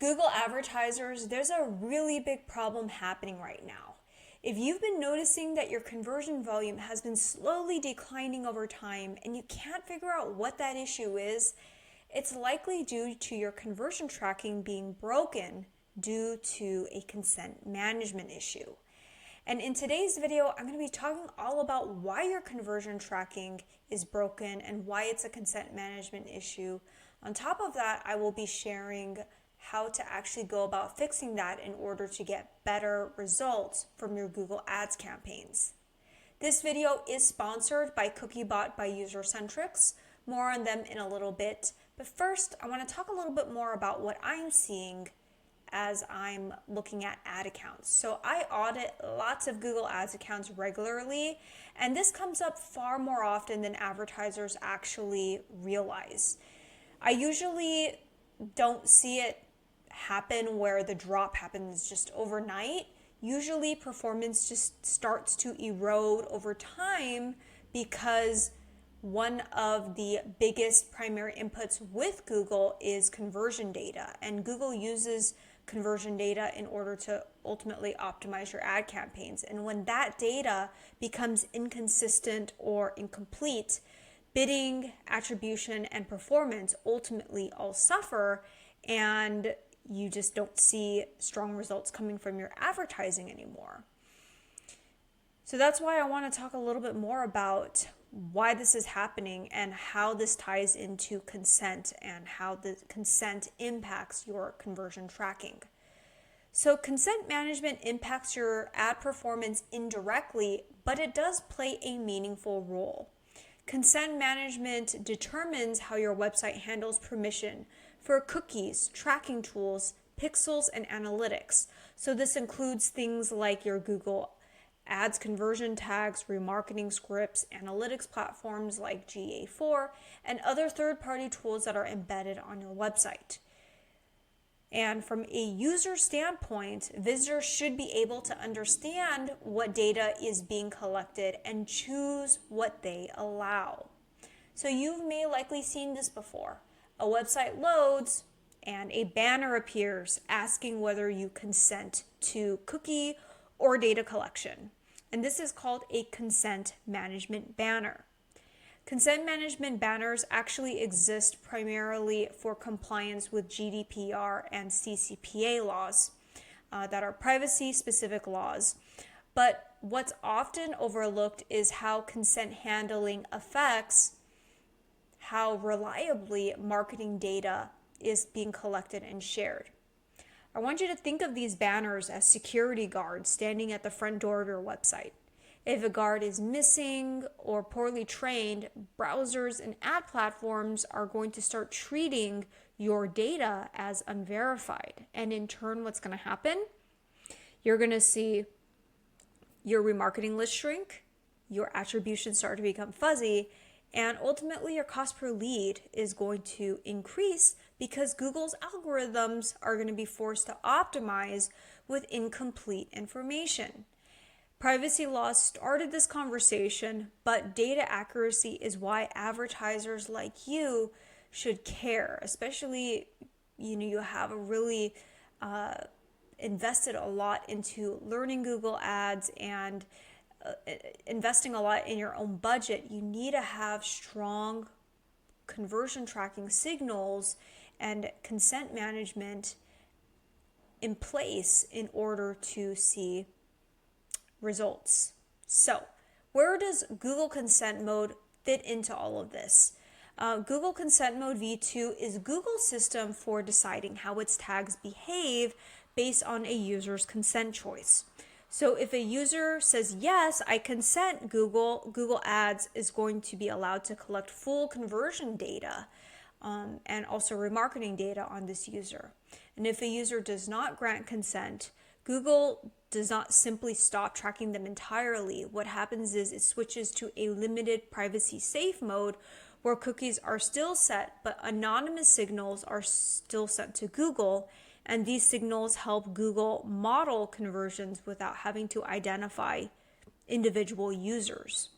Google advertisers, there's a really big problem happening right now. If you've been noticing that your conversion volume has been slowly declining over time and you can't figure out what that issue is, it's likely due to your conversion tracking being broken due to a consent management issue. And in today's video, I'm going to be talking all about why your conversion tracking is broken and why it's a consent management issue. On top of that, I will be sharing how to actually go about fixing that in order to get better results from your Google Ads campaigns. This video is sponsored by CookieBot by Usercentrics. More on them in a little bit. But first, I want to talk a little bit more about what I'm seeing as I'm looking at ad accounts. So I audit lots of Google Ads accounts regularly, and this comes up far more often than advertisers actually realize. I usually don't see it happen where the drop happens just overnight. Usually performance just starts to erode over time because one of the biggest primary inputs with Google is conversion data, and Google uses conversion data in order to ultimately optimize your ad campaigns. And when that data becomes inconsistent or incomplete, bidding, attribution, and performance ultimately all suffer, and you just don't see strong results coming from your advertising anymore. So that's why I want to talk a little bit more about why this is happening and how this ties into consent and how the consent impacts your conversion tracking. So consent management impacts your ad performance indirectly, but it does play a meaningful role. Consent management determines how your website handles permission for cookies, tracking tools, pixels, and analytics. So this includes things like your Google Ads conversion tags, remarketing scripts, analytics platforms like GA4, and other third-party tools that are embedded on your website. And from a user standpoint, visitors should be able to understand what data is being collected and choose what they allow. So you may likely seen this before. A website loads and a banner appears asking whether you consent to cookie or data collection. And this is called a consent management banner. Consent management banners actually exist primarily for compliance with GDPR and CCPA laws that are privacy-specific laws. But what's often overlooked is how consent handling affects how reliably marketing data is being collected and shared. I want you to think of these banners as security guards standing at the front door of your website. If a guard is missing or poorly trained, browsers and ad platforms are going to start treating your data as unverified. And in turn, what's going to happen? You're going to see your remarketing list shrink, your attribution start to become fuzzy, and ultimately your cost per lead is going to increase because Google's algorithms are going to be forced to optimize with incomplete information. Privacy laws started this conversation, but data accuracy is why advertisers like you should care, especially, you have a really invested a lot into learning Google Ads and investing a lot in your own budget. You need to have strong conversion tracking signals and consent management in place in order to see results. So, where does Google Consent Mode fit into all of this? Google Consent Mode V2 is Google's system for deciding how its tags behave based on a user's consent choice. So if a user says, yes, I consent, Google Ads is going to be allowed to collect full conversion data and also remarketing data on this user. And if a user does not grant consent, Google does not simply stop tracking them entirely. What happens is it switches to a limited privacy safe mode where cookies are still set, but anonymous signals are still sent to Google. And these signals help Google model conversions without having to identify individual users.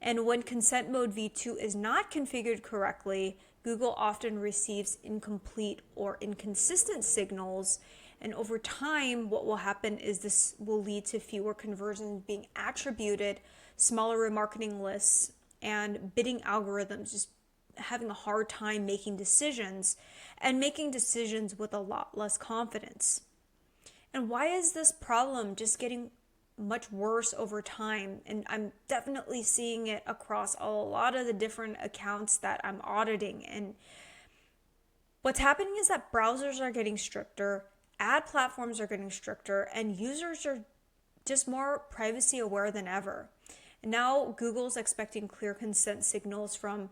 And when Consent Mode V2 is not configured correctly, Google often receives incomplete or inconsistent signals. And over time, what will happen is this will lead to fewer conversions being attributed, smaller remarketing lists, and bidding algorithms just having a hard time making decisions and making decisions with a lot less confidence. And why is this problem just getting much worse over time? And I'm definitely seeing it across a lot of the different accounts that I'm auditing. And what's happening is that browsers are getting stricter, ad platforms are getting stricter, and users are just more privacy aware than ever. And now Google's expecting clear consent signals from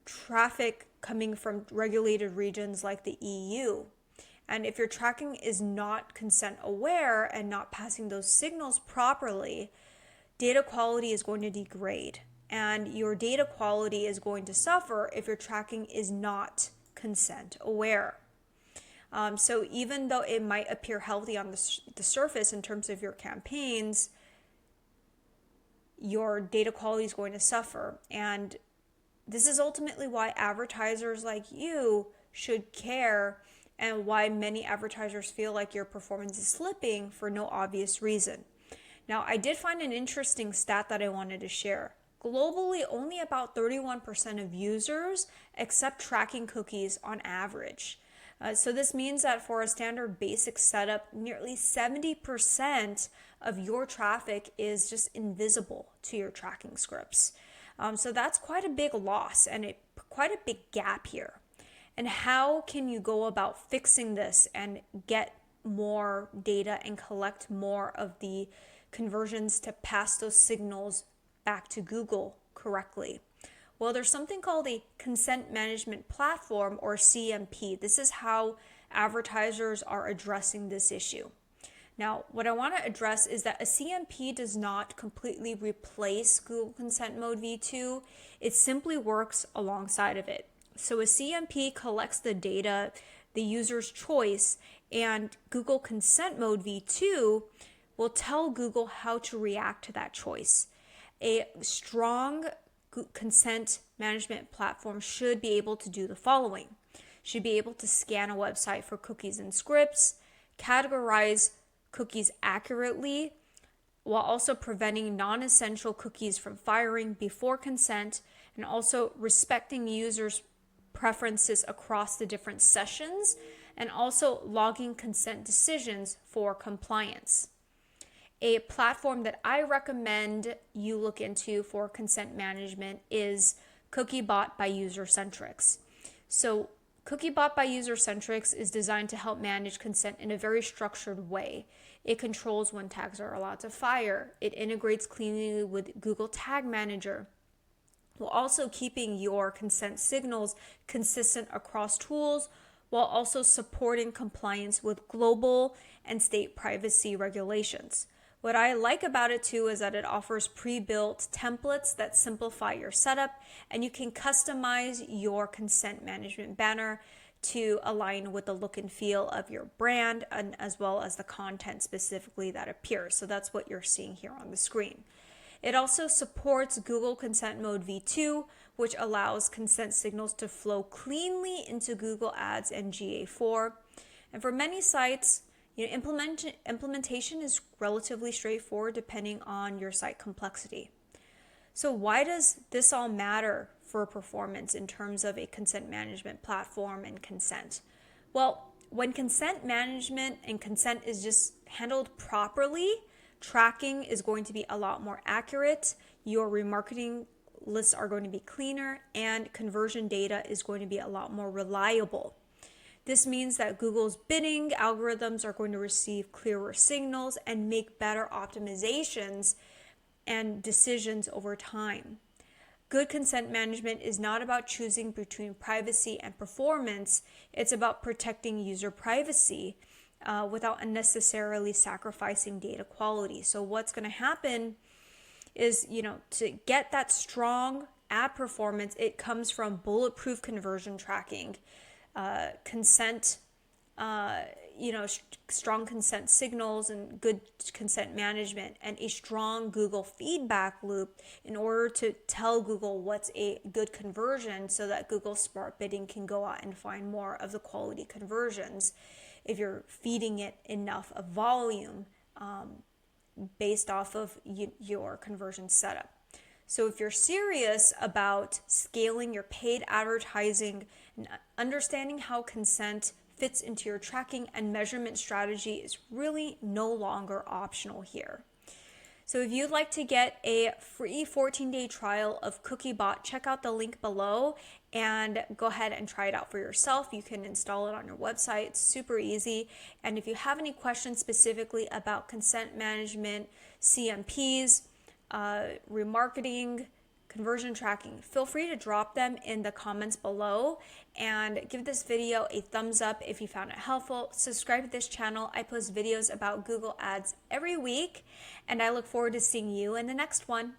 traffic coming from regulated regions like the EU. And if your tracking is not consent aware and not passing those signals properly, data quality is going to degrade. And your data quality is going to suffer if your tracking is not consent aware. So even though it might appear healthy on the surface in terms of your campaigns, your data quality is going to suffer. And this is ultimately why advertisers like you should care, and why many advertisers feel like your performance is slipping for no obvious reason. Now, I did find an interesting stat that I wanted to share. Globally, only about 31% of users accept tracking cookies on average. So this means that for a standard basic setup, nearly 70% of your traffic is just invisible to your tracking scripts. So that's quite a big loss and quite a big gap here. And how can you go about fixing this and get more data and collect more of the conversions to pass those signals back to Google correctly? Well, there's something called a consent management platform, or CMP. This is how advertisers are addressing this issue. Now, what I want to address is that a CMP does not completely replace Google Consent Mode V2. It simply works alongside of it. So a CMP collects the data, the user's choice, and Google Consent Mode V2 will tell Google how to react to that choice. A strong consent management platform should be able to do the following. Should be able to scan a website for cookies and scripts, categorize cookies accurately, while also preventing non-essential cookies from firing before consent, and also respecting users' preferences across the different sessions, and also logging consent decisions for compliance. A platform that I recommend you look into for consent management is CookieBot by Usercentrics. So CookieBot by Usercentrics is designed to help manage consent in a very structured way. It controls when tags are allowed to fire. It integrates cleanly with Google Tag Manager, while also keeping your consent signals consistent across tools, while also supporting compliance with global and state privacy regulations. What I like about it too is that it offers pre-built templates that simplify your setup, and you can customize your consent management banner to align with the look and feel of your brand, and as well as the content specifically that appears. So that's what you're seeing here on the screen. It also supports Google Consent Mode V2, which allows consent signals to flow cleanly into Google Ads and GA4. And for many sites, implementation is relatively straightforward depending on your site complexity. So why does this all matter for performance in terms of a consent management platform and consent? Well, when consent management and consent is just handled properly, tracking is going to be a lot more accurate, your remarketing lists are going to be cleaner, and conversion data is going to be a lot more reliable. This means that Google's bidding algorithms are going to receive clearer signals and make better optimizations and decisions over time. Good consent management is not about choosing between privacy and performance. It's about protecting user privacy without unnecessarily sacrificing data quality. So what's going to happen is, to get that strong ad performance, it comes from bulletproof conversion tracking, consent strong consent signals and good consent management and a strong Google feedback loop in order to tell Google what's a good conversion so that Google Smart Bidding can go out and find more of the quality conversions if you're feeding it enough of volume based off of your conversion setup. So if you're serious about scaling your paid advertising and understanding how consent fits into your tracking and measurement strategy is really no longer optional here. So if you'd like to get a free 14-day trial of CookieBot, check out the link below and go ahead and try it out for yourself. You can install it on your website. It's super easy. And if you have any questions specifically about consent management, CMPs, remarketing, conversion tracking, feel free to drop them in the comments below and give this video a thumbs up if you found it helpful. Subscribe to this channel. I post videos about Google Ads every week, and I look forward to seeing you in the next one.